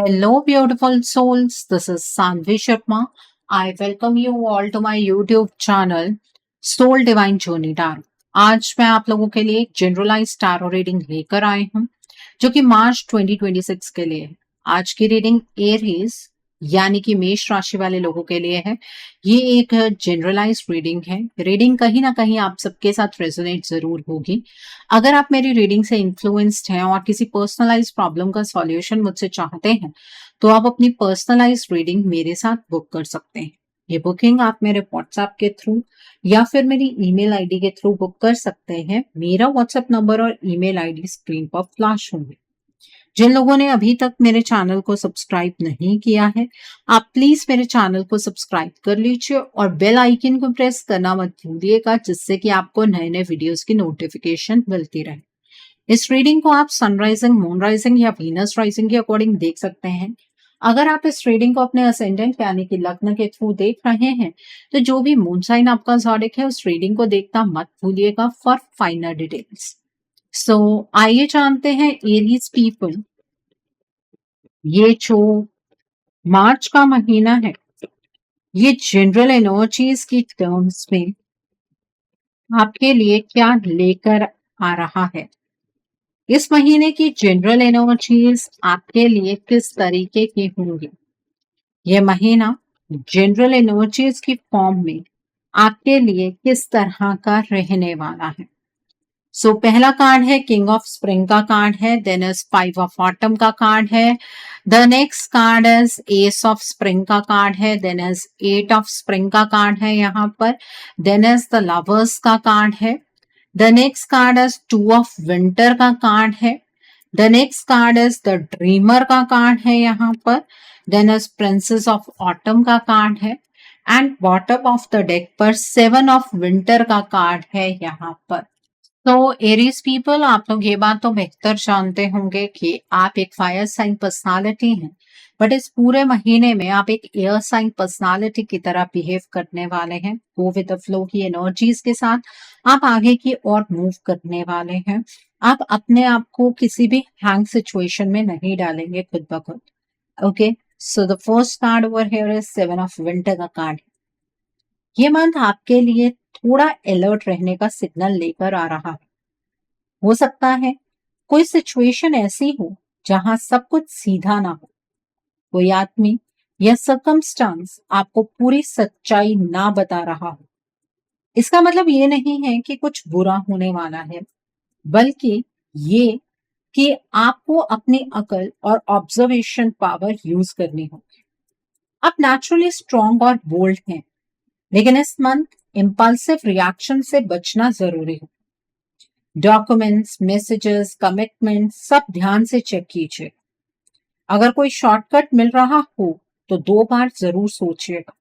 Hello, beautiful souls. This is Sanvi Sharma. I welcome you all to my YouTube channel, Soul Divine Journey Tarot. आज मैं आप लोगों के लिए एक जनरलाइज टैरो रीडिंग लेकर आई हूँ जो कि मार्च 2026 के लिए है। आज की रीडिंग एरीज यानी कि मेष राशि वाले लोगों के लिए है। ये एक जनरलाइज रीडिंग है। रीडिंग कहीं ना कहीं आप सबके साथ रेजोनेट जरूर होगी। अगर आप मेरी रीडिंग से इन्फ्लुएंस्ड हैं और किसी पर्सनलाइज प्रॉब्लम का सॉल्यूशन मुझसे चाहते हैं तो आप अपनी पर्सनलाइज रीडिंग मेरे साथ बुक कर सकते हैं। ये बुकिंग आप मेरे व्हाट्सएप के थ्रू या फिर मेरी ईमेल आईडी के थ्रू बुक कर सकते हैं। मेरा व्हाट्सएप नंबर और ईमेल आईडी स्क्रीन पर फ्लैश होंगे। जिन लोगों ने अभी तक मेरे चैनल को सब्सक्राइब नहीं किया है, आप प्लीज मेरे चैनल को सब्सक्राइब कर लीजिए और बेल आइकन को प्रेस करना मत भूलिएगा, जिससे कि आपको नए नए वीडियोस की नोटिफिकेशन मिलती रहे। इस रीडिंग को आप सनराइजिंग, मून राइजिंग या वीनस राइजिंग के अकॉर्डिंग देख सकते हैं। अगर आप इस रीडिंग को अपने असेंडेंट यानी कि लग्न के थ्रू देख रहे हैं तो जो भी मून साइन आपका ज़ोडिक है उस रीडिंग को देखना मत भूलिएगा फॉर फाइनल डिटेल्स। सो आइए जानते हैं एरीज पीपल, ये जो मार्च का महीना है ये जनरल एनर्जीज की टर्म्स में आपके लिए क्या लेकर आ रहा है। इस महीने की जनरल एनर्जीज आपके लिए किस तरीके की होंगी। यह महीना जनरल एनर्जीज की फॉर्म में आपके लिए किस तरह का रहने वाला है। सो पहला कार्ड है किंग ऑफ स्प्रिंग का कार्ड है, देन इज 5 ऑफ ऑटम का कार्ड है, the next card is ace of spring का कार्ड है, देन इज 8 ऑफ स्प्रिंग का कार्ड है यहाँ पर, देन इज द लवर्स का कार्ड है, the next card is 2 of winter का कार्ड है, the next card is the dreamer का कार्ड है यहाँ पर, then is princess of autumn का कार्ड है and bottom of the deck पर 7 ऑफ विंटर का कार्ड है यहाँ पर। तो एरीज पीपल, आप लोग ये बात तो बेहतर जानते होंगे कि आप एक फायर साइन पर्सनालिटी हैं, बट इस पूरे महीने में आप एक एयर साइन पर्सनालिटी की तरह बिहेव करने वाले हैं। गो विद द फ्लो की एनर्जीज के साथ आप आगे की ओर मूव करने वाले हैं। आप अपने आप को किसी भी हैंग सिचुएशन में नहीं डालेंगे खुद ब खुद। Okay, so the first card over here is 7 of winter का कार्ड। ये मंथ आपके लिए थोड़ा अलर्ट रहने का सिग्नल लेकर आ रहा है। हो सकता है कोई सिचुएशन ऐसी हो जहां सब कुछ सीधा ना हो, कोई आदमी या सर्कमस्टांस आपको पूरी सच्चाई ना बता रहा हो। इसका मतलब ये नहीं है कि कुछ बुरा होने वाला है, बल्कि ये कि आपको अपनी अकल और ऑब्जर्वेशन पावर यूज करनी होगी। आप नेचुरली स्ट्रांग और बोल्ड हैं, लेकिन इस मंथ इम्पल्सिव रिएक्शन से बचना जरूरी है। डॉक्यूमेंट्स, मैसेजेस, कमिटमेंट सब ध्यान से चेक कीजिए। अगर कोई शॉर्टकट मिल रहा हो तो 2 बार जरूर सोचिएगा।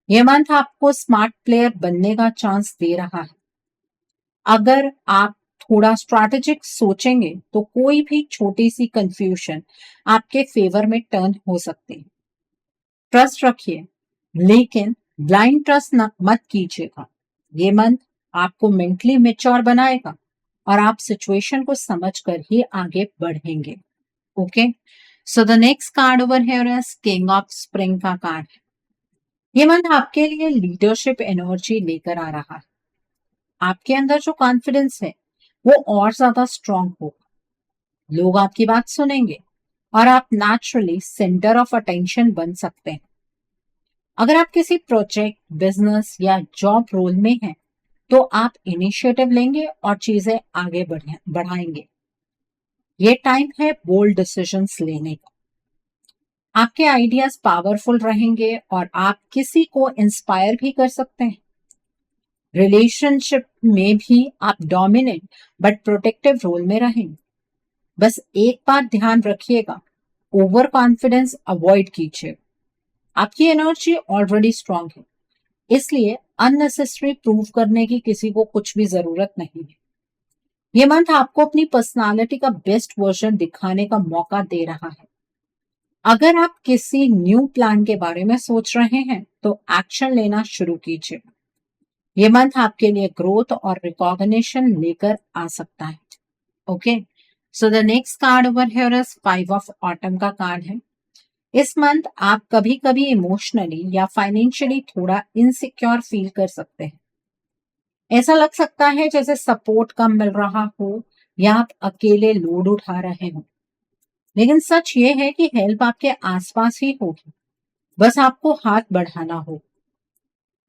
यह मंथ आपको स्मार्ट प्लेयर बनने का चांस दे रहा है। अगर आप थोड़ा स्ट्रैटेजिक सोचेंगे तो कोई भी छोटी सी कंफ्यूजन आपके फेवर में टर्न हो सकती है। ट्रस्ट रखिए, लेकिन ब्लाइंड ट्रस्ट मत कीजिएगा। ये मंथ आपको मेंटली मेच्योर बनाएगा और आप सिचुएशन को समझकर ही आगे बढ़ेंगे। Okay, so the next card over here is king of spring का कार्ड है। ये मंथ आपके लिए लीडरशिप एनर्जी लेकर आ रहा है। आपके अंदर जो कॉन्फिडेंस है वो और ज्यादा स्ट्रांग होगा। लोग आपकी बात सुनेंगे और आप नेचुरली सेंटर ऑफ अटेंशन बन सकते हैं। अगर आप किसी प्रोजेक्ट, बिजनेस या जॉब रोल में हैं तो आप इनिशिएटिव लेंगे और चीजें आगे बढ़ाएंगे। ये टाइम है बोल्ड डिसीजंस लेने का। आपके आइडियाज पावरफुल रहेंगे और आप किसी को इंस्पायर भी कर सकते हैं। रिलेशनशिप में भी आप डोमिनेंट बट प्रोटेक्टिव रोल में रहेंगे। बस एक बात ध्यान रखिएगा, ओवर कॉन्फिडेंस अवॉइड कीजिए। आपकी एनर्जी ऑलरेडी स्ट्रांग है, इसलिए अननेसेसरी प्रूव करने की किसी को कुछ भी जरूरत नहीं है। ये मंथ आपको अपनी पर्सनालिटी का बेस्ट वर्जन दिखाने का मौका दे रहा है। अगर आप किसी न्यू प्लान के बारे में सोच रहे हैं तो एक्शन लेना शुरू कीजिए। ये मंथ आपके लिए ग्रोथ और रिकॉग्निशन लेकर आ सकता है। Okay, so the next card over here is 5 of autumn का कार्ड है। इस मंथ आप कभी कभी इमोशनली या फाइनेंशियली थोड़ा इनसिक्योर फील कर सकते हैं। ऐसा लग सकता है जैसे सपोर्ट कम मिल रहा हो या आप अकेले लोड उठा रहे हो। लेकिन सच ये है कि हेल्प आपके आसपास ही होगी, बस आपको हाथ बढ़ाना हो।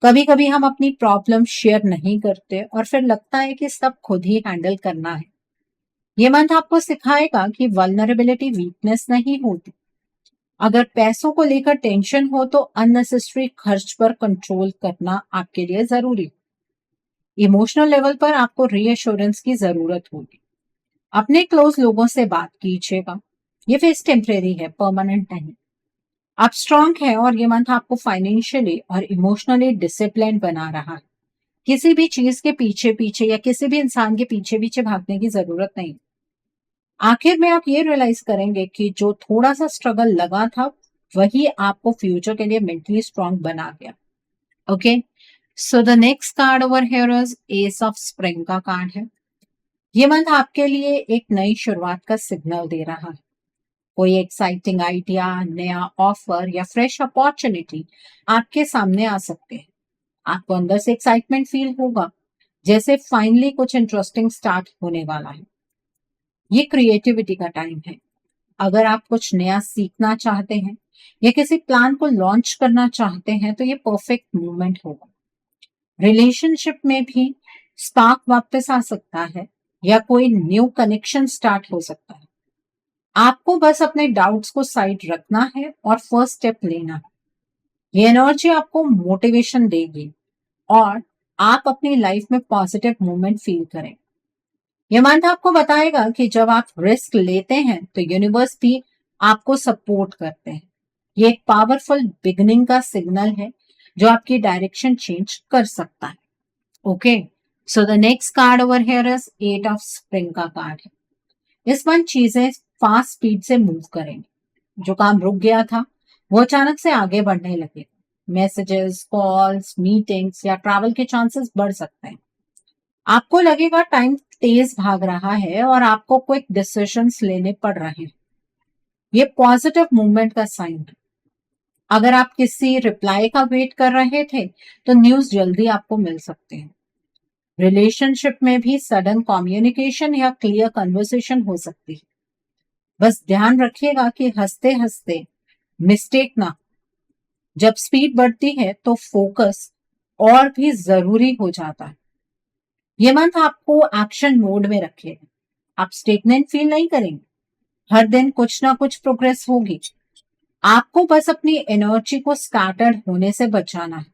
कभी कभी हम अपनी प्रॉब्लम शेयर नहीं करते और फिर लगता है कि सब खुद ही हैंडल करना है। ये मंथ आपको सिखाएगा कि वल्नरेबिलिटी वीकनेस नहीं होती। अगर पैसों को लेकर टेंशन हो तो अननेसेसरी खर्च पर कंट्रोल करना आपके लिए जरूरी है। इमोशनल लेवल पर आपको रीअश्योरेंस की जरूरत होगी। अपने क्लोज लोगों से बात कीजिएगा। ये फेज टेम्परेरी है, परमानेंट नहीं। आप स्ट्रांग है और ये मंथ आपको फाइनेंशियली और इमोशनली डिसिप्लिन बना रहा है। किसी भी चीज के पीछे पीछे या किसी भी इंसान के पीछे पीछे भागने की जरूरत नहीं। आखिर में आप ये रियलाइज करेंगे कि जो थोड़ा सा स्ट्रगल लगा था वही आपको फ्यूचर के लिए मेंटली स्ट्रांग बना गया। Okay, so the next card over here is ace of spring का कार्ड है। ये मंथ आपके लिए एक नई शुरुआत का सिग्नल दे रहा है। कोई एक्साइटिंग आइडिया, नया ऑफर या फ्रेश अपॉर्चुनिटी आपके सामने आ सकते हैं। आपको अंदर से एक्साइटमेंट फील होगा, जैसे फाइनली कुछ इंटरेस्टिंग स्टार्ट होने वाला है। ये क्रिएटिविटी का टाइम है। अगर आप कुछ नया सीखना चाहते हैं या किसी प्लान को लॉन्च करना चाहते हैं तो ये परफेक्ट मूवमेंट होगा। रिलेशनशिप में भी स्पार्क वापस आ सकता है या कोई न्यू कनेक्शन स्टार्ट हो सकता है। आपको बस अपने डाउट्स को साइड रखना है और फर्स्ट स्टेप लेना है। ये एनर्जी आपको मोटिवेशन देगी और आप अपनी लाइफ में पॉजिटिव मूवमेंट फील करें। ये मंथ आपको बताएगा कि जब आप रिस्क लेते हैं तो यूनिवर्स भी आपको सपोर्ट करते हैं। ये एक पावरफुल बिगनिंग का सिग्नल है जो आपकी डायरेक्शन चेंज कर सकता है। Okay, so the next card over here is eight of spring का कार्ड है। इस मंथ चीजें फास्ट स्पीड से मूव करेंगे। जो काम रुक गया था वो अचानक से आगे बढ़ने लगे। मैसेजेस, कॉल्स, मीटिंग्स या ट्रैवल के चांसेस बढ़ सकते हैं। आपको लगेगा टाइम तेज भाग रहा है और आपको क्विक डिसीजंस लेने पड़ रहे हैं। ये पॉजिटिव मूवमेंट का साइन है। अगर आप किसी रिप्लाई का वेट कर रहे थे तो न्यूज जल्दी आपको मिल सकते हैं। रिलेशनशिप में भी सडन कम्युनिकेशन या क्लियर कन्वर्सेशन हो सकती है। बस ध्यान रखिएगा कि हंसते हंसते मिस्टेक ना। जब स्पीड बढ़ती है तो फोकस और भी जरूरी हो जाता है। ये मंथ आपको एक्शन मोड में रखेगा। आप स्टेटमेंट फील नहीं करेंगे। हर दिन कुछ ना कुछ प्रोग्रेस होगी। आपको बस अपनी एनर्जी को स्कैटर्ड होने से बचाना है।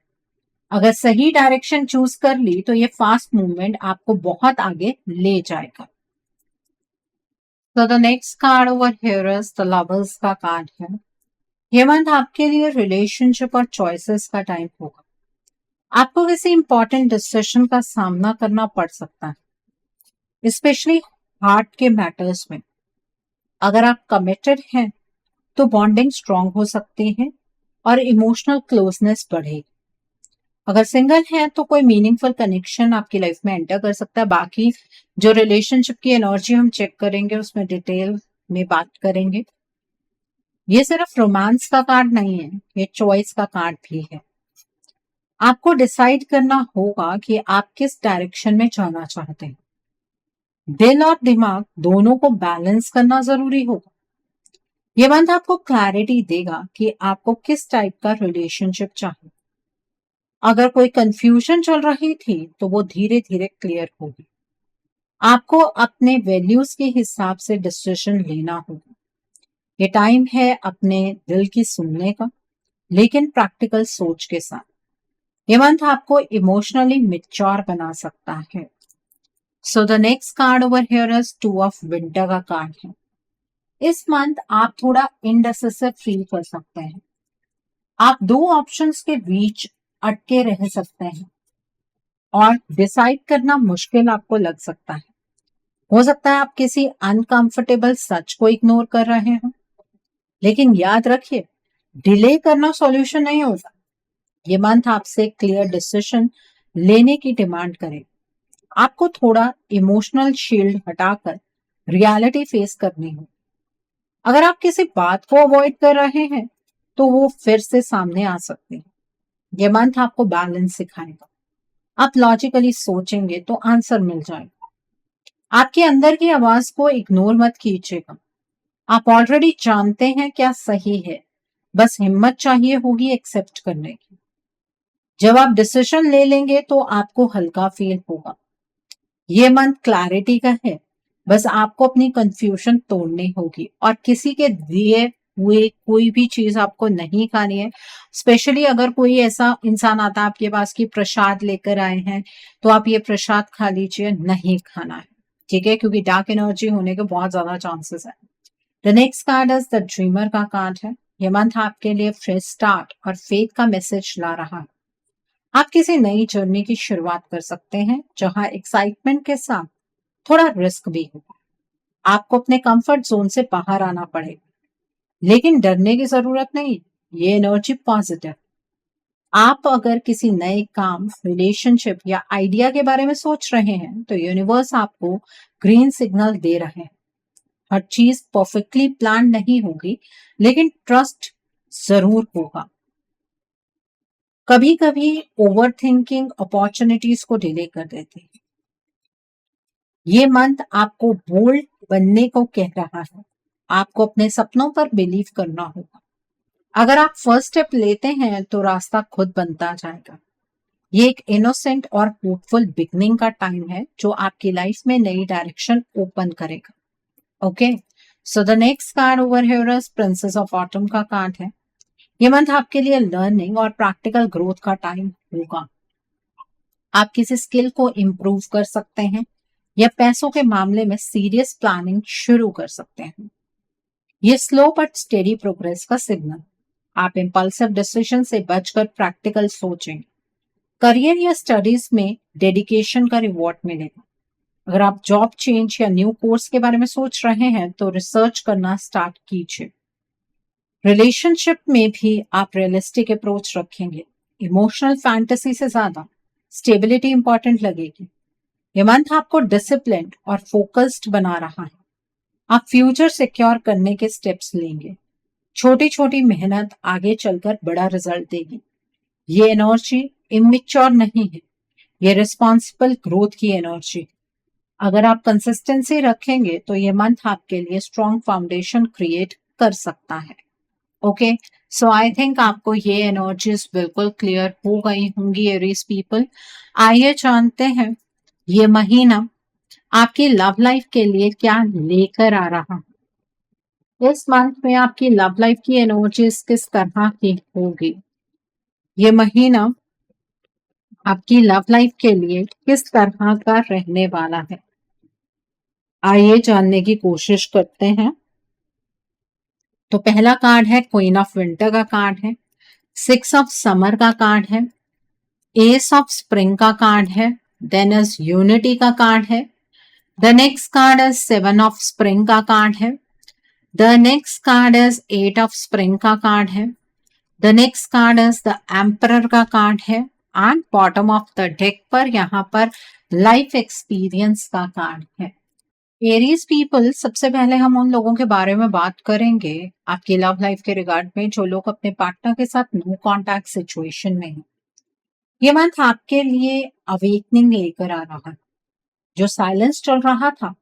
अगर सही डायरेक्शन चूज कर ली तो ये फास्ट मूवमेंट आपको बहुत आगे ले जाएगा। तो the next card over here is the lovers का कार्ड है। ये मंथ आपके लिए रिलेशनशिप और चॉइसेस का टाइम होगा। आपको किसी इंपॉर्टेंट डिसीजन का सामना करना पड़ सकता है, स्पेशली हार्ट के मैटर्स में। अगर आप कमिटेड हैं तो बॉन्डिंग स्ट्रांग हो सकती है और इमोशनल क्लोजनेस बढ़ेगी। अगर सिंगल है तो कोई मीनिंगफुल कनेक्शन आपकी लाइफ में एंटर कर सकता है। बाकी जो रिलेशनशिप की एनर्जी हम चेक करेंगे उसमें डिटेल में बात करेंगे। ये सिर्फ रोमांस का कार्ड नहीं है, ये चॉइस का कार्ड भी है। आपको डिसाइड करना होगा कि आप किस डायरेक्शन में जाना चाहते हैं। दिल और दिमाग दोनों को बैलेंस करना जरूरी होगा। ये मंथ आपको क्लैरिटी देगा कि आपको किस टाइप का रिलेशनशिप चाहिए। अगर कोई कंफ्यूजन चल रही थी तो वो धीरे धीरे क्लियर होगी। आपको अपने वैल्यूज के हिसाब से डिसीजन लेना होगा। ये टाइम है अपने दिल की सुनने का, लेकिन प्रैक्टिकल सोच के साथ। ये मंथ आपको इमोशनली मैच्योर बना सकता है। सो the next card over here is two of winter का कार्ड है। इस मंथ आप थोड़ा इनडिसिसिव फील कर सकते हैं। आप दो ऑप्शंस के बीच अटके रह सकते हैं और डिसाइड करना मुश्किल आपको लग सकता है। हो सकता है आप किसी अनकंफर्टेबल सच को इग्नोर कर रहे हो। लेकिन याद रखिए, डिले करना सॉल्यूशन नहीं होगा। ये मंथ आपसे क्लियर डिसीजन लेने की डिमांड करे। आपको थोड़ा इमोशनल शील्ड हटाकर रियलिटी फेस करनी हो। अगर आप किसी बात को अवॉइड कर रहे हैं तो वो फिर से सामने आ सकते हैं। ये मंथ आपको बैलेंस सिखाएगा। आप लॉजिकली सोचेंगे तो आंसर मिल जाएगा। आपके अंदर की आवाज को इग्नोर मत कीजिएगा। आप ऑलरेडी जानते हैं क्या सही है, बस हिम्मत चाहिए होगी एक्सेप्ट करने की। जब आप डिसीजन ले लेंगे तो आपको हल्का फील होगा। ये मंथ क्लैरिटी का है, बस आपको अपनी कंफ्यूजन तोड़नी होगी और किसी के दिए हुए कोई भी चीज आपको नहीं खानी है। स्पेशली अगर कोई ऐसा इंसान आता है आपके पास कि प्रसाद लेकर आए हैं, तो आप ये प्रसाद खा लीजिए, नहीं खाना है, ठीक है, क्योंकि डार्क एनर्जी होने के बहुत ज्यादा चांसेस है। The next card is the dreamer का कार्ड है। ये मंथ आपके लिए फ्रेश स्टार्ट और फेथ का मैसेज ला रहा है। आप किसी नई जर्नी की शुरुआत कर सकते हैं जहां एक्साइटमेंट के साथ थोड़ा रिस्क भी होगा। आपको अपने कंफर्ट जोन से बाहर आना पड़ेगा, लेकिन डरने की जरूरत नहीं। ये एनर्जी पॉजिटिव। आप अगर किसी नए काम, रिलेशनशिप या आइडिया के बारे में सोच रहे हैं तो यूनिवर्स आपको ग्रीन सिग्नल दे रहे हैं। हर चीज परफेक्टली प्लान नहीं होगी, लेकिन ट्रस्ट जरूर होगा। कभी कभी ओवर थिंकिंग अपॉर्चुनिटीज को डिले कर देती है। ये मंथ आपको बोल्ड बनने को कह रहा है। आपको अपने सपनों पर बिलीव करना होगा। अगर आप फर्स्ट स्टेप लेते हैं तो रास्ता खुद बनता जाएगा। ये एक इनोसेंट और होपफुल बिगनिंग का टाइम है जो आपकी लाइफ में नई डायरेक्शन ओपन करेगा। Okay, so the next card over here is princess of autumn का कार्ड है। ये मंथ आपके लिए लर्निंग और प्रैक्टिकल ग्रोथ का टाइम होगा। आप किसी स्किल को इम्प्रूव कर सकते हैं या पैसों के मामले में सीरियस प्लानिंग शुरू कर सकते हैं। ये स्लो बट स्टेडी प्रोग्रेस का सिग्नल। आप इम्पल्सिव डिसीजन से बचकर प्रैक्टिकल सोचें। करियर या स्टडीज में डेडिकेशन का रिवॉर्ड मिलेगा। अगर आप जॉब चेंज या न्यू कोर्स के बारे में सोच रहे हैं तो रिसर्च करना स्टार्ट कीजिए। रिलेशनशिप में भी आप रियलिस्टिक अप्रोच रखेंगे। इमोशनल फैंटेसी से ज्यादा स्टेबिलिटी इंपॉर्टेंट लगेगी। ये मंथ आपको डिसिप्लिन और फोकस्ड बना रहा है। आप फ्यूचर सिक्योर करने के स्टेप्स लेंगे। छोटी छोटी मेहनत आगे चलकर बड़ा रिजल्ट देगी। ये एनर्जी इमेच्योर नहीं है, ये रिस्पॉन्सिबल ग्रोथ की एनर्जी। अगर आप कंसिस्टेंसी रखेंगे तो ये मंथ आपके लिए स्ट्रॉन्ग फाउंडेशन क्रिएट कर सकता है। ओके, सो आई थिंक आपको ये एनर्जीज बिल्कुल क्लियर हो गई होंगी एरीज पीपल। आइए जानते हैं ये महीना आपकी लव लाइफ के लिए क्या लेकर आ रहा है। इस मंथ में आपकी लव लाइफ की एनर्जीज किस तरह की होगी। ये महीना आपकी लव लाइफ के लिए किस तरह का रहने वाला है, आइए जानने की कोशिश करते हैं। तो पहला कार्ड है क्वीन ऑफ विंटर का कार्ड है। 6 ऑफ समर का कार्ड है। एस ऑफ स्प्रिंग का कार्ड है। देन इज यूनिटी का कार्ड है। The next card is 7 of spring का कार्ड है। The next card is 8 of spring का कार्ड है। The next card is the emperor का कार्ड है। And bottom of the deck पर यहाँ पर लाइफ एक्सपीरियंस का कार्ड है। एरीज पीपल, सबसे पहले हम उन लोगों के बारे में बात करेंगे आपकी लव लाइफ के रिगार्ड में जो लोग अपने पार्टनर के साथ नो कॉन्टैक्ट सिचुएशन में हैं। ये मंथ आपके लिए अवेकनिंग लेकर आ रहा है। जो साइलेंस चल रहा था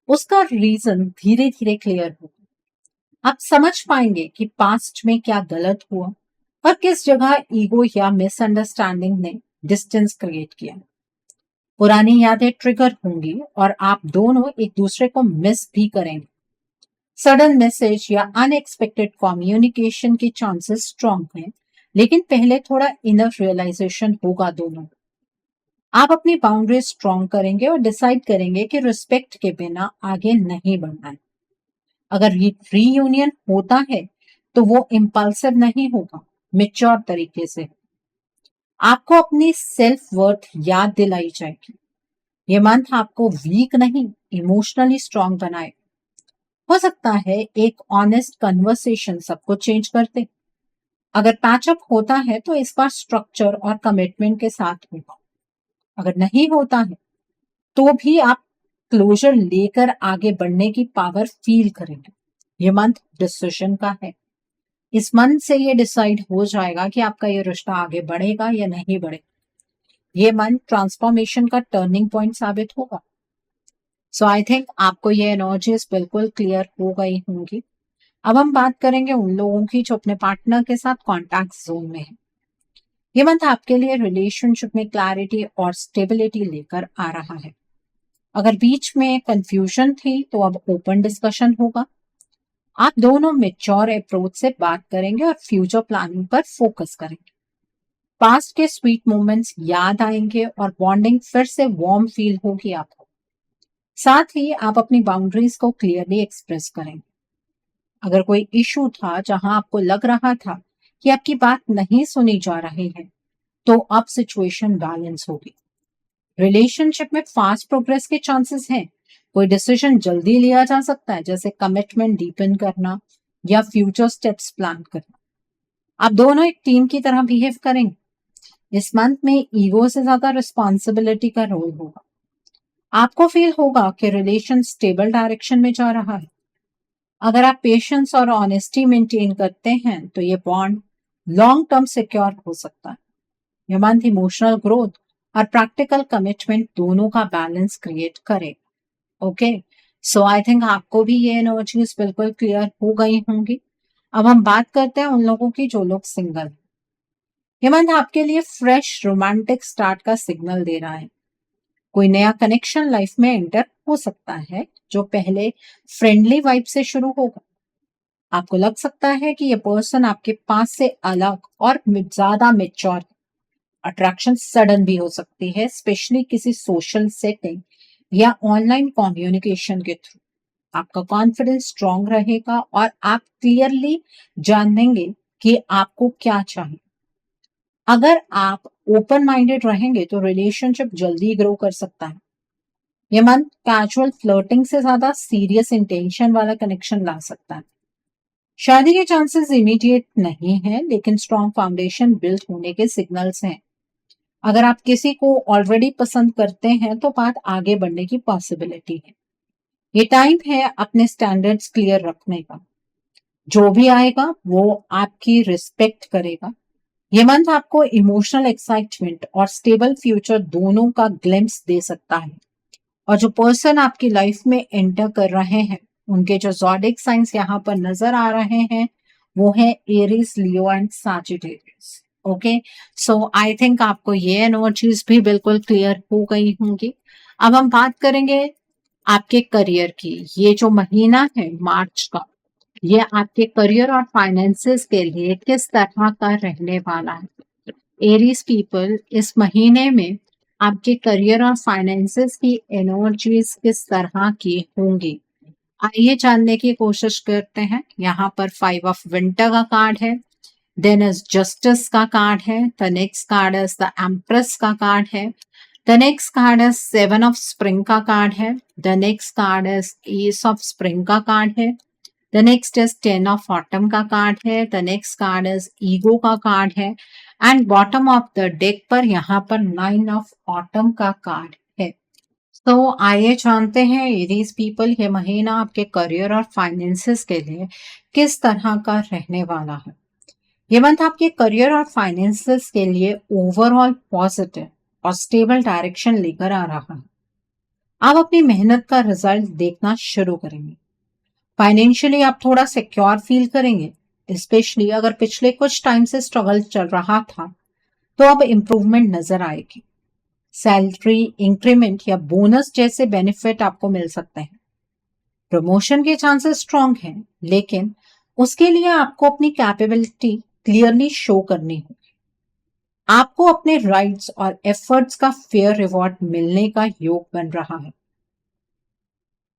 उसका रीजन धीरे धीरे क्लियर होगा। आप समझ पाएंगे कि पास्ट में क्या गलत हुआ और किस जगह ईगो या मिसअंडरस्टैंडिंग ने डिस्टेंस क्रिएट किया। पुरानी यादें ट्रिगर होंगी और आप दोनों एक दूसरे को मिस भी करेंगे। सडन मैसेज या अनएक्सपेक्टेड कम्युनिकेशन के चांसेस स्ट्रांग हैं, लेकिन पहले थोड़ा इनर रियलाइजेशन होगा दोनों। आप अपनी बाउंड्री स्ट्रांग करेंगे और डिसाइड करेंगे कि रिस्पेक्ट के बिना आगे नहीं बढ़ना है। अगर रीयूनियन होता है तो वो इम्पल्सिव नहीं होगा, मेच्योर तरीके से। आपको अपनी सेल्फ वर्थ याद दिलाई जाएगी। ये मंथ आपको वीक नहीं, इमोशनली स्ट्रांग बनाए। हो सकता है एक ऑनेस्ट कन्वर्सेशन सबको चेंज कर दे। अगर पैचअप होता है तो इस बार स्ट्रक्चर और कमिटमेंट के साथ होगा। अगर नहीं होता है तो भी आप क्लोजर लेकर आगे बढ़ने की पावर फील करेंगे। ये मंथ डिसीजन का है। इस मंथ से ये डिसाइड हो जाएगा कि आपका ये रिश्ता आगे बढ़ेगा या नहीं बढ़ेगा। ये मंथ ट्रांसफॉर्मेशन का टर्निंग पॉइंट साबित होगा। सो आई थिंक आपको ये एनर्जीज बिल्कुल क्लियर हो गई होंगी। अब हम बात करेंगे उन लोगों की जो अपने पार्टनर के साथ कॉन्टैक्ट जोन में है। ये मंथ आपके लिए रिलेशनशिप में क्लैरिटी और स्टेबिलिटी लेकर आ रहा है। अगर बीच में कंफ्यूजन थी तो अब ओपन डिस्कशन होगा। आप दोनों मेच्योर अप्रोच से बात करेंगे और फ्यूचर प्लानिंग पर फोकस करेंगे। पास्ट के स्वीट मोमेंट्स याद आएंगे और बॉन्डिंग फिर से वार्म फील होगी आपको। साथ ही आप अपनी बाउंड्रीज को क्लियरली एक्सप्रेस करेंगे। अगर कोई इशू था जहां आपको लग रहा था कि आपकी बात नहीं सुनी जा रही है, तो अब सिचुएशन बैलेंस होगी। रिलेशनशिप में फास्ट प्रोग्रेस के चांसेस हैं। कोई डिसीजन जल्दी लिया जा सकता है, जैसे कमिटमेंट डीपन करना या फ्यूचर स्टेप्स प्लान करना। आप दोनों एक टीम की तरह बिहेव करेंगे। इस मंथ में ईगो से ज्यादा रिस्पॉन्सिबिलिटी का रोल होगा। आपको फील होगा कि रिलेशन स्टेबल डायरेक्शन में जा रहा है। अगर आप पेशेंस और ऑनेस्टी मेंटेन करते हैं तो ये बॉन्ड लॉन्ग टर्म सिक्योर हो सकता है। ये मंथ इमोशनल ग्रोथ और प्रैक्टिकल कमिटमेंट दोनों का बैलेंस क्रिएट करे। ओके, सो आई थिंक आपको भी ये एनर्जीज बिल्कुल क्लियर हो गई होंगी। अब हम बात करते हैं उन लोगों की जो लोग सिंगल हैं। ये मंथ आपके लिए फ्रेश रोमांटिक स्टार्ट का सिग्नल दे रहा है। कोई नया कनेक्शन लाइफ में एंटर हो सकता है जो पहले फ्रेंडली वाइब से शुरू होगा। आपको लग सकता है कि ये पर्सन आपके पास से अलग और ज्यादा मेच्योर है। अट्रैक्शन सडन भी हो सकती है, स्पेशली किसी सोशल सेटिंग या ऑनलाइन कम्युनिकेशन के थ्रू। आपका कॉन्फिडेंस स्ट्रांग रहेगा और आप क्लियरली जानेंगे कि आपको क्या चाहिए। अगर आप ओपन माइंडेड रहेंगे तो रिलेशनशिप जल्दी ग्रो कर सकता है। ये मंथ कैजुअल फ्लर्टिंग से ज्यादा सीरियस इंटेंशन वाला कनेक्शन ला सकता है। शादी के चांसेस इमीडिएट नहीं है, लेकिन स्ट्रॉन्ग फाउंडेशन बिल्ड होने के सिग्नल्स हैं। अगर आप किसी को ऑलरेडी पसंद करते हैं तो बात आगे बढ़ने की पॉसिबिलिटी है। ये टाइम है अपने स्टैंडर्ड्स क्लियर रखने का। जो भी आएगा वो आपकी रिस्पेक्ट करेगा। ये मंथ आपको इमोशनल एक्साइटमेंट और स्टेबल फ्यूचर दोनों का ग्लिम्स दे सकता है। और जो पर्सन आपकी लाइफ में एंटर कर रहे हैं, उनके जो ज़ोडिएक साइंस यहाँ पर नजर आ रहे हैं वो है Aries, Leo and Sagittarius. Okay, so I think आपको ये एनर्जीज भी बिल्कुल क्लियर हो गई होंगी। अब हम बात करेंगे आपके करियर की। ये जो महीना है मार्च का, ये आपके करियर और फाइनेंसेस के लिए किस तरह का रहने वाला है। एरीज पीपल, इस महीने में आपके करियर और फाइनेंसेस की एनर्जीज किस तरह की होंगी, आइए जानने की कोशिश करते हैं। यहाँ पर 5 ऑफ विंटर का कार्ड है, देन इज जस्टिस का कार्ड है, the next card is the empress का कार्ड है, the next card is 7 of spring का कार्ड है, the next card is ace of spring का कार्ड है, the next is 10 of autumn का card है, the next card is ego का card है, and bottom of the deck पर यहाँ पर 9 ऑफ ऑटम का कार्ड है। तो आइए जानते हैं एरीज पीपल, ये महीना आपके करियर और फाइनेंसेस के लिए किस तरह का रहने वाला है। ये मंथ आपके करियर और फाइनेंसेस के लिए ओवरऑल पॉजिटिव और स्टेबल डायरेक्शन लेकर आ रहा है। आप अपनी मेहनत का रिजल्ट देखना शुरू करेंगे। फाइनेंशियली आप थोड़ा सिक्योर फील करेंगे, स्पेशली अगर पिछले कुछ टाइम से स्ट्रगल चल रहा था तो अब इम्प्रूवमेंट नजर आएगी। सैलरी इंक्रीमेंट या बोनस जैसे बेनिफिट आपको मिल सकते हैं। प्रमोशन के चांसेस स्ट्रांग हैं, लेकिन उसके लिए आपको अपनी कैपेबिलिटी क्लियरली शो करनी होगी। आपको अपने राइट्स और एफर्ट्स का फेयर रिवॉर्ड मिलने का योग बन रहा है।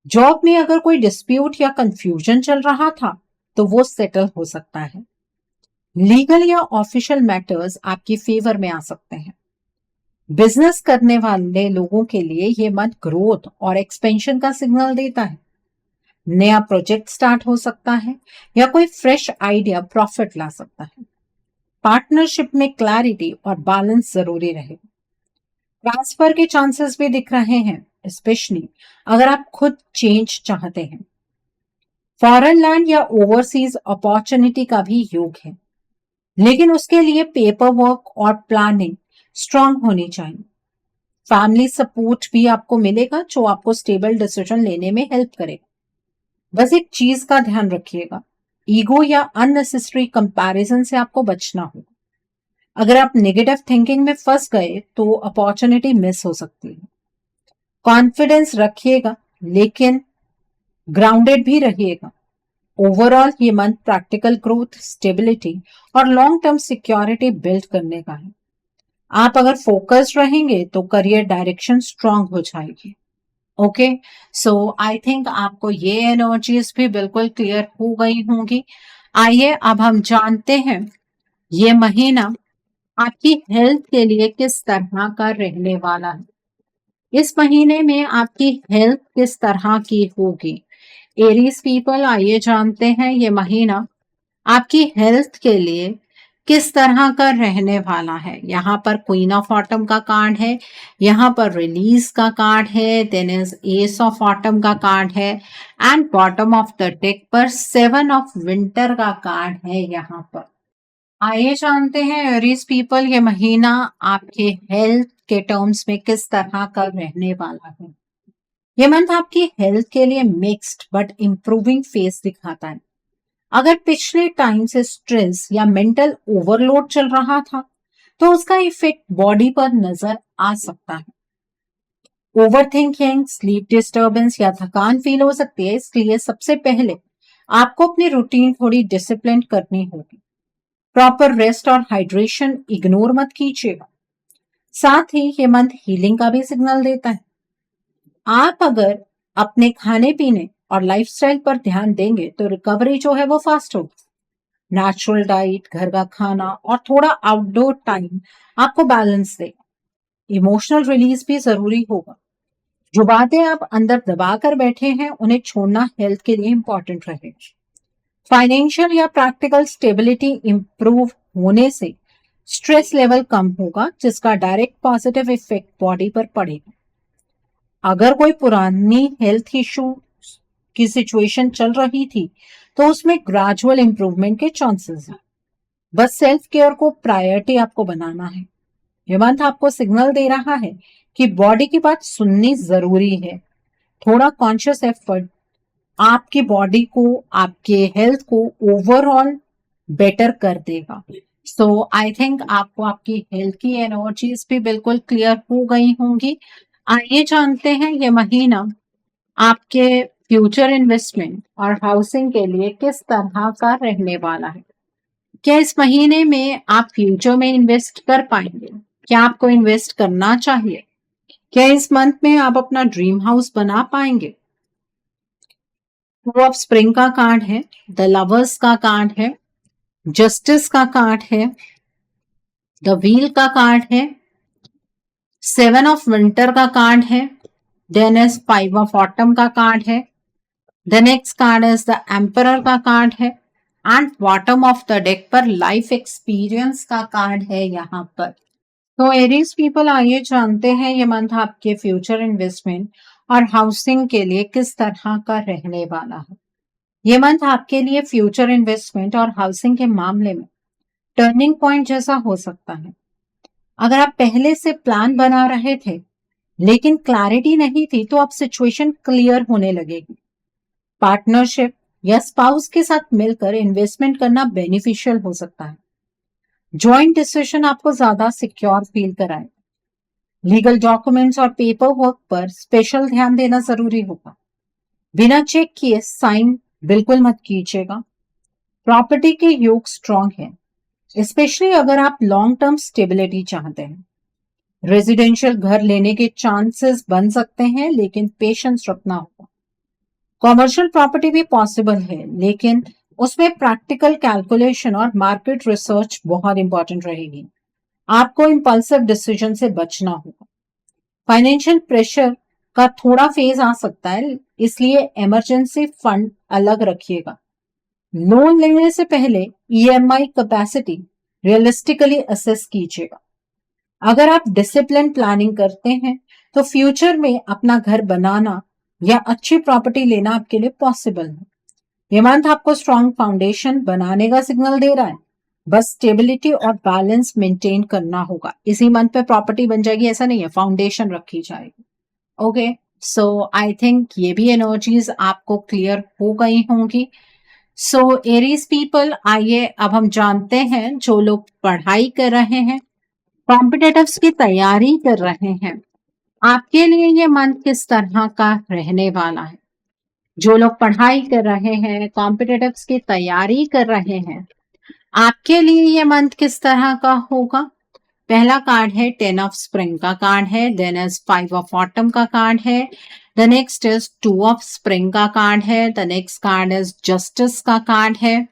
जॉब में अगर कोई डिस्प्यूट या कंफ्यूजन चल रहा था तो वो सेटल हो सकता है। लीगल या ऑफिशियल मैटर्स आपकी फेवर में आ सकते हैं। बिजनेस करने वाले लोगों के लिए ये मंथ ग्रोथ और एक्सपेंशन का सिग्नल देता है। नया प्रोजेक्ट स्टार्ट हो सकता है या कोई फ्रेश आइडिया प्रॉफिट ला सकता है। पार्टनरशिप में क्लैरिटी और बैलेंस जरूरी रहेगा। ट्रांसफर के चांसेस भी दिख रहे हैं, स्पेशली अगर आप खुद चेंज चाहते हैं। फॉरेन लैंड या ओवरसीज अपॉर्चुनिटी का भी योग है, लेकिन उसके लिए पेपर वर्क और प्लानिंग स्ट्रांग होनी चाहिए। फैमिली सपोर्ट भी आपको मिलेगा जो आपको स्टेबल डिसीजन लेने में हेल्प करेगा। बस एक चीज का ध्यान रखिएगा, ईगो या अननेसेसरी कंपैरिजन से आपको बचना होगा। अगर आप नेगेटिव थिंकिंग में फंस गए तो अपॉर्चुनिटी मिस हो सकती है। कॉन्फिडेंस रखिएगा लेकिन ग्राउंडेड भी रहिएगा। ओवरऑल ये मंथ प्रैक्टिकल ग्रोथ, स्टेबिलिटी और लॉन्ग टर्म सिक्योरिटी बिल्ड करने का है। आप अगर फोकस्ड रहेंगे तो करियर डायरेक्शन स्ट्रांग हो जाएगी। ओके, सो आई थिंक आपको ये एनर्जीज भी बिल्कुल क्लियर हो गई होंगी। आइए अब हम जानते हैं ये महीना आपकी हेल्थ के लिए किस तरह का रहने वाला है। इस महीने में आपकी हेल्थ किस तरह की होगी। एरीज पीपल, आइए जानते हैं ये महीना आपकी हेल्थ के लिए किस तरह का रहने वाला है। यहाँ पर क्वीन ऑफ ऑटम का कार्ड है, यहाँ पर रिलीज का कार्ड है, then is ace of autumn का कार्ड है and bottom of the deck पर 7 ऑफ विंटर का कार्ड है। यहाँ पर आइए जानते हैं एरीज पीपल ये महीना आपके हेल्थ के टर्म्स में किस तरह का रहने वाला है। ये मंथ आपकी हेल्थ के लिए मिक्स्ड बट इंप्रूविंग फेस दिखाता है। अगर पिछले टाइम से स्ट्रेस या मेंटल ओवरलोड चल रहा था तो उसका इफेक्ट बॉडी पर नजर आ सकता है। ओवर थिंकिंग, स्लीप डिस्टर्बेंस या थकान फील हो सकती है, इसलिए सबसे पहले आपको अपनी रूटीन थोड़ी डिसिप्लिन करनी होगी। प्रॉपर रेस्ट और हाइड्रेशन इग्नोर मत कीजिएगा। साथ ही ये मंथ हीलिंग का भी सिग्नल देता है। आप अगर अपने खाने पीने और लाइफस्टाइल पर ध्यान देंगे तो रिकवरी जो है वो फास्ट होगी। नेचुरल डाइट, घर का खाना और थोड़ा आउटडोर टाइम आपको बैलेंस देगा। इमोशनल रिलीज भी जरूरी होगा। जो बातें आप अंदर दबा कर बैठे हैं उन्हें छोड़ना हेल्थ के लिए इंपॉर्टेंट रहेगा। फाइनेंशियल या प्रैक्टिकल स्टेबिलिटी इंप्रूव होने से स्ट्रेस लेवल कम होगा जिसका डायरेक्ट पॉजिटिव इफेक्ट बॉडी पर पड़ेगा। अगर कोई पुरानी हेल्थ इशू की सिचुएशन चल रही थी तो उसमें ग्रेजुअल इंप्रूवमेंट के चांसेस हैं। बस सेल्फ केयर को प्रायोरिटी आपको बनाना है। ये मंथ आपको सिग्नल दे रहा है कि बॉडी की बात सुननी जरूरी है। थोड़ा कॉन्शियस एफर्ट आपकी बॉडी को, आपके हेल्थ को ओवरऑल बेटर कर देगा। सो आई थिंक आपको आपकी हेल्थ की एनर्जीज भी बिल्कुल क्लियर हो गई होंगी। आइए जानते हैं ये महीना आपके फ्यूचर इन्वेस्टमेंट और हाउसिंग के लिए किस तरह का रहने वाला है। क्या इस महीने में आप फ्यूचर में इन्वेस्ट कर पाएंगे? क्या आपको इन्वेस्ट करना चाहिए? क्या इस मंथ में आप अपना ड्रीम हाउस बना पाएंगे? टू ऑफ स्प्रिंग का कार्ड है, द लवर्स का कार्ड है, जस्टिस का कार्ड है, द व्हील का कार्ड है, 7 ऑफ विंटर का कार्ड है, देन इज 5 ऑफ ऑटम का कार्ड है, the next card is the emperor का कार्ड है and bottom of the deck पर लाइफ एक्सपीरियंस का कार्ड है। यहाँ पर तो एरीज पीपल, आइए जानते हैं ये मंथ आपके फ्यूचर इन्वेस्टमेंट और हाउसिंग के लिए किस तरह का रहने वाला है। ये मंथ आपके लिए फ्यूचर इन्वेस्टमेंट और हाउसिंग के मामले में टर्निंग पॉइंट जैसा हो सकता है। अगर आप पहले से प्लान बना रहे थे लेकिन क्लैरिटी नहीं थी तो अब सिचुएशन क्लियर होने लगेगी। पार्टनरशिप या स्पाउस के साथ मिलकर इन्वेस्टमेंट करना बेनिफिशियल हो सकता है। जॉइंट डिसीजन आपको ज्यादा सिक्योर फील कराएगा। लीगल डॉक्यूमेंट्स और पेपर वर्क पर स्पेशल ध्यान देना जरूरी होगा। बिना चेक किए साइन बिल्कुल मत कीजिएगा। प्रॉपर्टी के योग स्ट्रांग है, स्पेशली अगर आप लॉन्ग टर्म स्टेबिलिटी चाहते हैं। रेजिडेंशियल घर लेने के चांसेस बन सकते हैं लेकिन पेशेंस रखना होगा। कॉमर्शियल प्रॉपर्टी भी पॉसिबल है लेकिन उसमें प्रैक्टिकल कैलकुलेशन और मार्केट रिसर्च बहुत इंपॉर्टेंट रहेगी। आपको इंपल्सिव डिसीजन से बचना होगा। फाइनेंशियल प्रेशर का थोड़ा फेज आ सकता है, इसलिए इमरजेंसी फंड अलग रखिएगा। लोन लेने से पहले ईएमआई कैपेसिटी रियलिस्टिकली असेस कीजिएगा। अगर आप डिसिप्लिन प्लानिंग करते हैं तो फ्यूचर में अपना घर बनाना या अच्छी प्रॉपर्टी लेना आपके लिए पॉसिबल है। ये मंथ आपको स्ट्रॉन्ग फाउंडेशन बनाने का सिग्नल दे रहा है, बस स्टेबिलिटी और बैलेंस मेंटेन करना होगा। इसी मंथ पे प्रॉपर्टी बन जाएगी ऐसा नहीं है, फाउंडेशन रखी जाएगी। ओके, सो आई थिंक ये भी एनर्जीज आपको क्लियर हो गई होंगी। सो एरीज पीपल, आइए अब हम जानते हैं जो लोग पढ़ाई कर रहे हैं, कॉम्पिटिटिव्स की तैयारी कर रहे हैं, आपके लिए ये मंथ किस तरह का रहने वाला है। जो लोग पढ़ाई कर रहे हैं, कॉम्पिटिटिव्स की तैयारी कर रहे हैं, आपके लिए ये मंथ किस तरह का होगा। पहला कार्ड है 10 ऑफ स्प्रिंग का कार्ड है, देन इज 5 ऑफ ऑटम का कार्ड है, the next is 2 of spring का कार्ड है, the next card is justice का कार्ड है,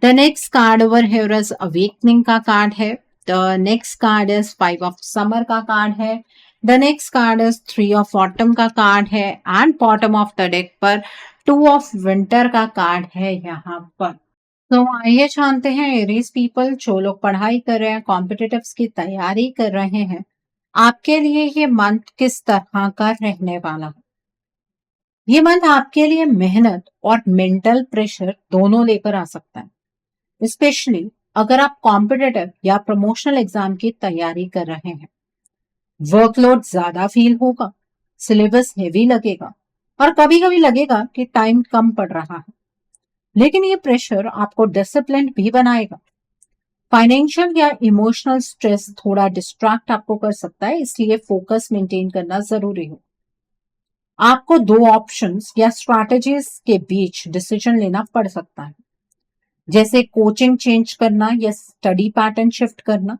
the next card over here is awakening का कार्ड है, the next card is 5 of summer का card है, the next card is 3 of autumn का card है, and bottom of the deck पर 2 of winter का कार्ड है यहाँ पर। तो आइए जानते हैं एरीज पीपल, जो लोग पढ़ाई कर रहे हैं, कॉम्पिटिटिव्स की तैयारी कर रहे हैं, आपके लिए ये मंथ किस तरह का रहने वाला है। ये मंथ आपके लिए मेहनत और मेंटल प्रेशर दोनों लेकर आ सकता है, स्पेशली अगर आप कॉम्पिटिटिव या प्रमोशनल एग्जाम की तैयारी कर रहे हैं। वर्कलोड ज्यादा फील होगा, सिलेबस हेवी लगेगा, और कभी कभी लगेगा कि टाइम कम पड़ रहा है, लेकिन ये प्रेशर आपको डिसिप्लिन भी बनाएगा। फाइनेंशियल या इमोशनल स्ट्रेस थोड़ा डिस्ट्रैक्ट आपको कर सकता है, इसलिए फोकस मेंटेन करना जरूरी हो। आपको दो ऑप्शंस या स्ट्रैटेजीज के बीच डिसीजन लेना पड़ सकता है, जैसे कोचिंग चेंज करना या स्टडी पैटर्न शिफ्ट करना।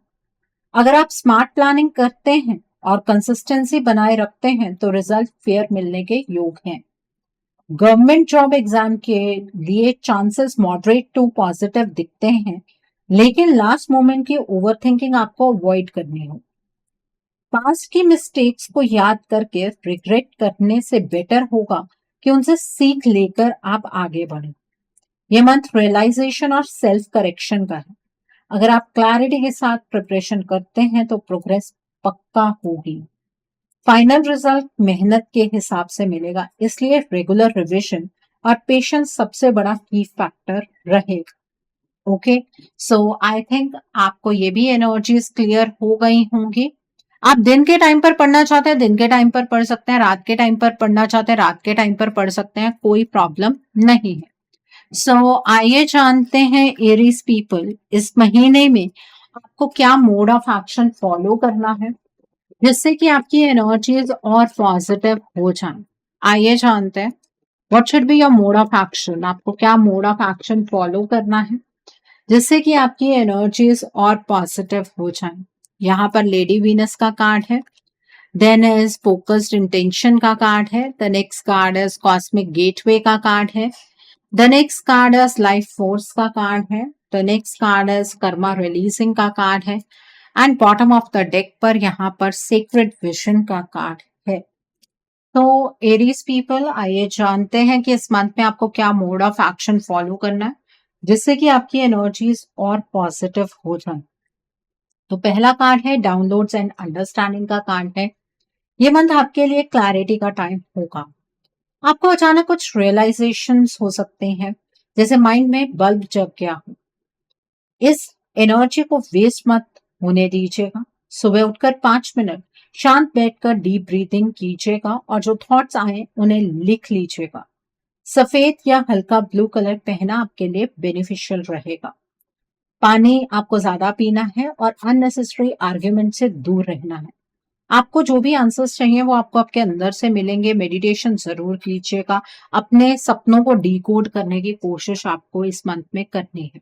अगर आप स्मार्ट प्लानिंग करते हैं और कंसिस्टेंसी बनाए रखते हैं तो रिजल्ट फेयर मिलने के योग हैं। गवर्नमेंट जॉब एग्जाम के लिए चांसेस मॉडरेट टू पॉजिटिव दिखते हैं, लेकिन लास्ट मोमेंट की ओवरथिंकिंग आपको अवॉइड करनी हो। पास्ट की मिस्टेक्स को याद करके रिग्रेट करने से बेटर होगा कि उनसे सीख लेकर आप आगे बढ़ें। यह मंथ रियलाइजेशन और सेल्फ करेक्शन का है। अगर आप क्लैरिटी के साथ प्रिपरेशन करते हैं तो प्रोग्रेस पक्का होगी। फाइनल रिजल्ट मेहनत के हिसाब से मिलेगा, इसलिए रेगुलर रिविजन और पेशेंस सबसे बड़ा की फैक्टर रहेगा। ओके, सो आई थिंक आपको ये भी एनर्जीज क्लियर हो गई होंगी। आप दिन के टाइम पर पढ़ना चाहते हैं, दिन के टाइम पर पढ़ सकते हैं, रात के टाइम पर पढ़ना चाहते हैं, रात के टाइम पर पढ़ सकते हैं, कोई प्रॉब्लम नहीं है। सो आइए जानते हैं एरीज पीपल, इस महीने में आपको क्या मोड ऑफ एक्शन फॉलो करना है जिससे कि आपकी एनर्जीज और पॉजिटिव हो जाएं। आइए जानते हैं what should be your mode of action. आपको क्या मोड ऑफ एक्शन फॉलो करना है जिससे कि आपकी एनर्जीज और पॉजिटिव हो जाएं। यहाँ पर लेडी वीनस का कार्ड है, देन इज फोकस्ड इंटेंशन का कार्ड है, the next card is cosmic gateway का कार्ड है, the next card is life force का कार्ड है, the next card is Karma releasing का कार्ड है, and bottom of the deck पर यहाँ पर सीक्रेट विजन का कार्ड है। तो एरीज पीपल, आइए जानते हैं कि इस मंथ में आपको क्या मोड ऑफ एक्शन फॉलो करना है जिससे कि आपकी एनर्जीज और पॉजिटिव हो जाए। तो पहला कार्ड है डाउनलोड्स एंड अंडरस्टैंडिंग का कार्ड है। ये मंथ आपके लिए क्लैरिटी का टाइम होगा। आपको अचानक कुछ रियलाइजेशंस हो सकते हैं, जैसे माइंड में बल्ब जग गया हो। इस एनर्जी को वेस्ट मत होने दीजिएगा। सुबह उठकर 5 मिनट शांत बैठकर डीप ब्रीथिंग कीजिएगा और जो थॉट्स आए उन्हें लिख लीजिएगा। सफेद या हल्का ब्लू कलर पहना आपके लिए बेनिफिशियल रहेगा। पानी आपको ज्यादा पीना है और अननेसेसरी आर्ग्यूमेंट से दूर रहना है। आपको जो भी आंसर्स चाहिए वो आपको आपके अंदर से मिलेंगे। मेडिटेशन जरूर कीजिएगा। अपने सपनों को डिकोड करने की कोशिश आपको इस मंथ में करनी है।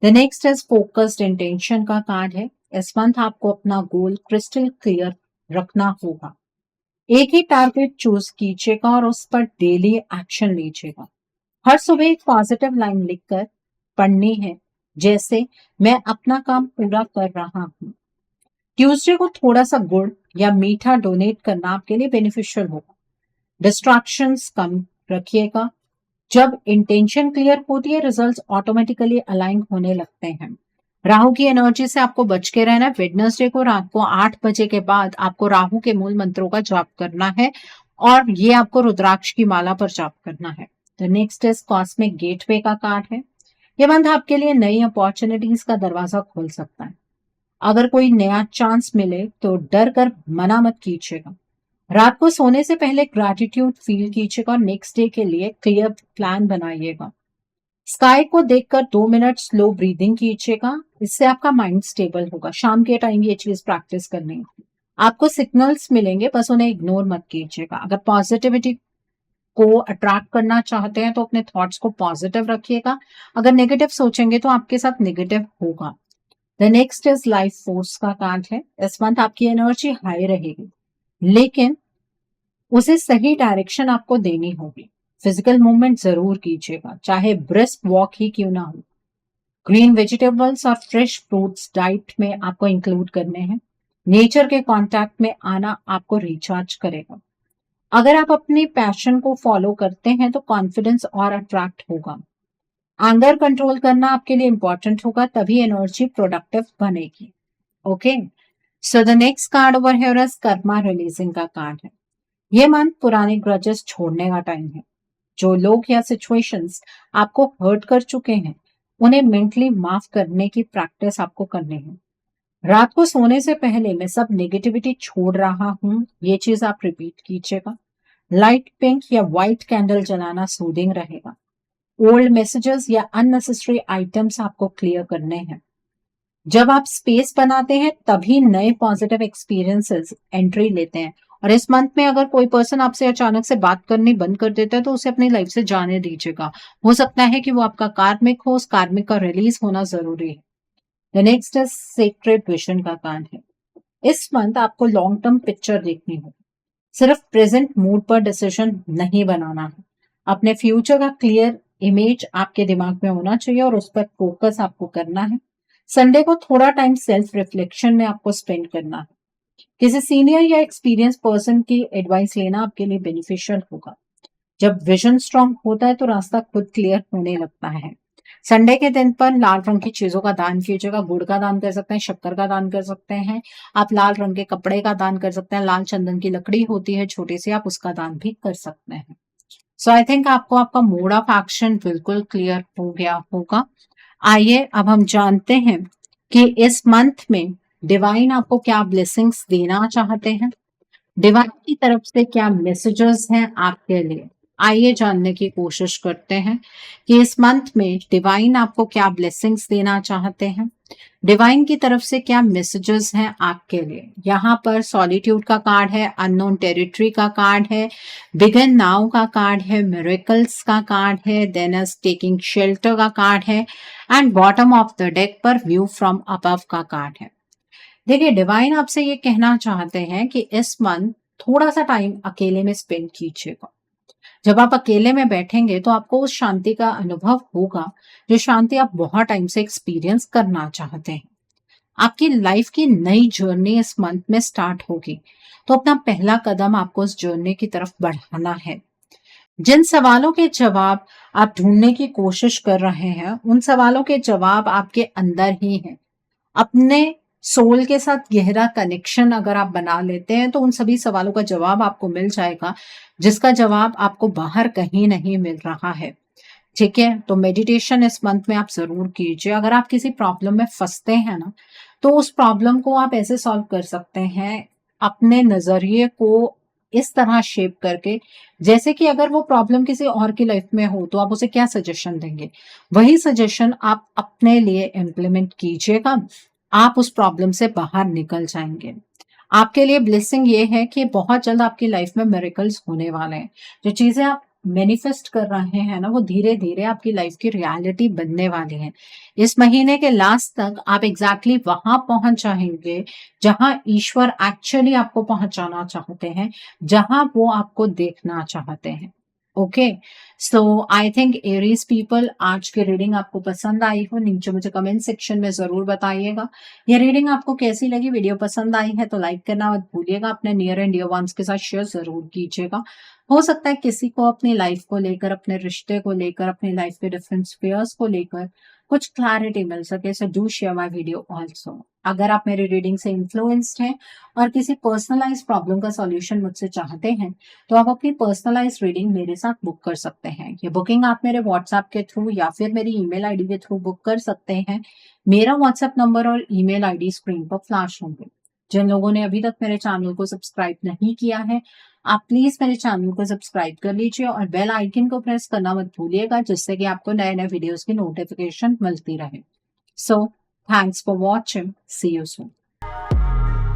The next is focused intention का कार्ड है। इस मंथ आपको अपना गोल क्रिस्टल क्लियर रखना होगा। एक ही टारगेट चूज कीजिएगा और उस पर डेली एक्शन लीजिएगा। हर सुबह एक पॉजिटिव लाइन लिखकर पढ़नी है, जैसे मैं अपना काम पूरा कर रहा हूँ। ट्यूसडे को थोड़ा सा गुड़ या मीठा डोनेट करना आपके लिए बेनिफिशियल होगा। डिस्ट्रैक्शंस कम रखिएगा। जब इंटेंशन क्लियर होती है रिजल्ट्स ऑटोमेटिकली अलाइन होने लगते हैं। राहु की एनर्जी से आपको बच के रहना है। वेडनेसडे को रात को 8 बजे के बाद आपको राहु के मूल मंत्रों का जाप करना है और ये आपको रुद्राक्ष की माला पर जाप करना है। The next is cosmic gateway का कार्ड है। ये मंथ आपके लिए नई अपॉर्चुनिटीज का दरवाजा खोल सकता है। अगर कोई नया चांस मिले तो डर कर मना मत कीजिएगा। रात को सोने से पहले ग्रैटिट्यूड फील कीजिएगा और नेक्स्ट डे के लिए क्लियर प्लान बनाइएगा। स्काई को देखकर 2 मिनट स्लो ब्रीदिंग कीजिएगा, इससे आपका माइंड स्टेबल होगा। शाम के टाइम ये चीज प्रैक्टिस करनी है। आपको सिग्नल्स मिलेंगे, बस उन्हें इग्नोर मत कीजिएगा। अगर पॉजिटिविटी को अट्रैक्ट करना चाहते हैं तो अपने थॉट्स को पॉजिटिव रखिएगा। अगर नेगेटिव सोचेंगे तो आपके साथ नेगेटिव होगा। The next is life force का कार्ड है। इस मंथ आपकी एनर्जी हाई रहेगी, लेकिन उसे सही डायरेक्शन आपको देनी होगी। फिजिकल मूवमेंट जरूर कीजिएगा, चाहे ब्रिस्क वॉक ही क्यों ना हो। ग्रीन वेजिटेबल्स और फ्रेश फ्रूट्स डाइट में आपको इंक्लूड करने हैं। नेचर के कांटेक्ट में आना आपको रिचार्ज करेगा। अगर आप अपने पैशन को फॉलो करते हैं तो कॉन्फिडेंस और अट्रैक्ट होगा। एंगर कंट्रोल करना आपके लिए इंपॉर्टेंट होगा, तभी एनर्जी प्रोडक्टिव बनेगी। Okay, so the next card over here is Karma releasing का कार्ड है। ये मंथ पुराने ग्रजेस छोड़ने का टाइम है। जो लोग या सिचुएशंस आपको हर्ट कर चुके हैं, उन्हें मेंटली माफ करने की प्रैक्टिस आपको करनी है। रात को सोने से पहले मैं सब नेगेटिविटी छोड़ रहा हूं, ये चीज आप रिपीट कीजिएगा। लाइट पिंक या व्हाइट कैंडल जलाना सूदिंग रहेगा। ओल्ड मैसेजेस या अननेसेसरी आइटम्स आपको क्लियर करने हैं। जब आप स्पेस बनाते हैं तभी नए पॉजिटिव एक्सपीरियंसेस एंट्री लेते हैं। और इस मंथ में अगर कोई पर्सन आपसे अचानक से बात करनी बंद कर देता है तो उसे अपनी लाइफ से जाने दीजिएगा। हो सकता है कि वो आपका कार्मिक हो, उस कार्मिक का रिलीज होना जरूरी है। The next is sacred vision का कार्ड है। इस मंथ आपको लॉन्ग टर्म पिक्चर देखनी होगी। सिर्फ प्रेजेंट मूड पर डिसीजन नहीं बनाना है। अपने फ्यूचर का क्लियर इमेज आपके दिमाग में होना चाहिए और उस पर फोकस आपको करना है। संडे को थोड़ा टाइम सेल्फ रिफ्लेक्शन में आपको स्पेंड करना है। किसी सीनियर या एक्सपीरियंस पर्सन की एडवाइस लेना आपके लिए बेनिफिशियल होगा। जब विजन स्ट्रांग होता है तो रास्ता खुद क्लियर होने लगता है। संडे के दिन पर लाल रंग की चीजों का दान कीजिएगा। गुड़ का दान कर सकते हैं, शक्कर का दान कर सकते हैं, आप लाल रंग के कपड़े का दान कर सकते हैं। लाल चंदन की लकड़ी होती है छोटी सी, आप उसका दान भी कर सकते हैं। सो आई थिंक आपको आपका मोड ऑफ एक्शन बिल्कुल क्लियर हो गया होगा। आइए अब हम जानते हैं कि इस मंथ में डिवाइन आपको क्या ब्लेसिंग्स देना चाहते हैं। डिवाइन की तरफ से क्या मैसेजेस हैं आपके लिए। आइए जानने की कोशिश करते हैं कि इस मंथ में डिवाइन आपको क्या ब्लेसिंग्स देना चाहते हैं। डिवाइन की तरफ से क्या मैसेजेस हैं आपके लिए। यहाँ पर सॉलिट्यूड का कार्ड है, अननोन टेरिटरी का कार्ड है, बिगिन नाउ का कार्ड है, मिरेकल्स का कार्ड है, देन अस टेकिंग शेल्टर का कार्ड है and bottom of the deck पर व्यू फ्रॉम अबव का कार्ड है। देखिए, डिवाइन आपसे ये कहना चाहते हैं कि इस मंथ थोड़ा सा टाइम अकेले में स्पेंड कीजिएगा। जब आप अकेले में बैठेंगे तो आपको उस शांति का अनुभव होगा, जो शांति आप बहुत टाइम से एक्सपीरियंस करना चाहते हैं। आपकी लाइफ की नई जर्नी इस मंथ में स्टार्ट होगी, तो अपना पहला कदम आपको उस जर्नी की तरफ बढ़ाना है। जिन सवालों के जवाब आप ढूंढने की कोशिश कर रहे हैं, उन सवालों के जवाब आपके अंदर ही हैं। अपने सोल के साथ गहरा कनेक्शन अगर आप बना लेते हैं तो उन सभी सवालों का जवाब आपको मिल जाएगा, जिसका जवाब आपको बाहर कहीं नहीं मिल रहा है। ठीक है, तो मेडिटेशन इस मंथ में आप जरूर कीजिए। अगर आप किसी प्रॉब्लम में फंसते हैं ना, तो उस प्रॉब्लम को आप ऐसे सॉल्व कर सकते हैं, अपने नजरिए को इस तरह शेप करके, जैसे कि अगर वो प्रॉब्लम किसी और की लाइफ में हो तो आप उसे क्या सजेशन देंगे, वही सजेशन आप अपने लिए इम्प्लीमेंट कीजिएगा। आप उस प्रॉब्लम से बाहर निकल जाएंगे। आपके लिए ब्लेसिंग ये है कि बहुत जल्द आपकी लाइफ में मिरेकल्स होने वाले हैं। जो चीजें आप मैनिफेस्ट कर रहे हैं ना, वो धीरे धीरे आपकी लाइफ की रियलिटी बनने वाली है। इस महीने के लास्ट तक आप एग्जैक्टली वहां पहुंच जाएंगे जहां ईश्वर एक्चुअली आपको पहुंचाना चाहते हैं, जहां वो आपको देखना चाहते हैं। Okay, so I think Aries people, आज की रीडिंग आपको पसंद आई हो, नीचे मुझे कमेंट सेक्शन में जरूर बताइएगा। ये रीडिंग आपको कैसी लगी। वीडियो पसंद आई है तो लाइक करना मत भूलिएगा। अपने नियर एंड डियर वंस के साथ शेयर जरूर कीजिएगा। हो सकता है किसी को अपनी लाइफ को लेकर, अपने रिश्ते को लेकर, अपनी लाइफ के डिफरेंट स्फीयर्स को लेकर कुछ क्लैरिटी मिल सके, so do share my video also. अगर आप मेरी रीडिंग से इन्फ्लुएंस्ड हैं और किसी पर्सनलाइज्ड प्रॉब्लम का सॉल्यूशन मुझसे चाहते हैं, तो आप अपनी पर्सनलाइज्ड रीडिंग मेरे साथ बुक कर सकते हैं। ये बुकिंग आप मेरे व्हाट्सएप के थ्रू या फिर मेरी ईमेल आईडी के थ्रू बुक कर सकते हैं। मेरा व्हाट्सएप नंबर और ईमेल आईडी स्क्रीन पर फ्लैश होंगे। जिन लोगों ने अभी तक मेरे चैनल को सब्सक्राइब नहीं किया है, आप प्लीज मेरे चैनल को सब्सक्राइब कर लीजिए और बेल आइकन को प्रेस करना मत भूलिएगा, जिससे कि आपको नए नए वीडियोस की नोटिफिकेशन मिलती रहे। So thanks for watching, see you soon.